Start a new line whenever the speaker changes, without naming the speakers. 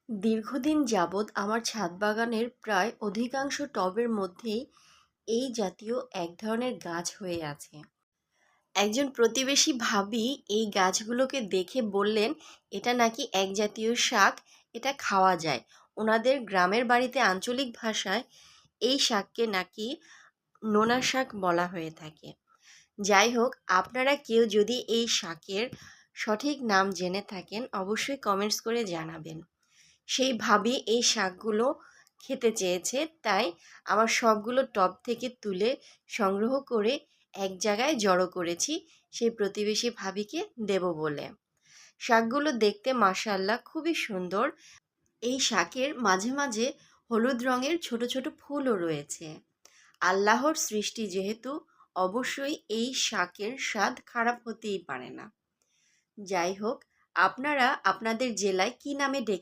দীর্ঘদিন যাবৎ আমার ছাদ বাগানের প্রায় অধিকাংশ টবের মধ্যেই এই জাতীয় এক ধরনের গাছ হয়ে আছে। একজন প্রতিবেশী ভাবি এই গাছগুলোকে দেখে বললেন, এটা নাকি এক জাতীয় শাক, এটা খাওয়া যায়। ওনাদের গ্রামের বাড়িতে আঞ্চলিক ভাষায় এই শাককে নাকি নোনা শাক বলা হয়ে থাকে। যাই হোক, আপনারা কেউ যদি এই শাকের সঠিক নাম জেনে থাকেন অবশ্যই কমেন্টস করে জানাবেন। সেই ভাবি এই শাকগুলো খেতে চেয়েছে, তাই আমার সবগুলো টব থেকে তুলে সংগ্রহ করে এক জায়গায় জড়ো করেছি সেই প্রতিবেশী ভাবিকে দেব বলে। শাকগুলো দেখতে মাশাআল্লাহ খুবই সুন্দর। এই শাকের মাঝে মাঝে হলুদ রঙের ছোট ছোট ফুলও রয়েছে। আল্লাহর সৃষ্টি যেহেতু, অবশ্যই এই শাকের স্বাদ খারাপ হতেই পারে না। যাই হোক, আপনারা আপনাদের জেলায় কি নামে ডেকে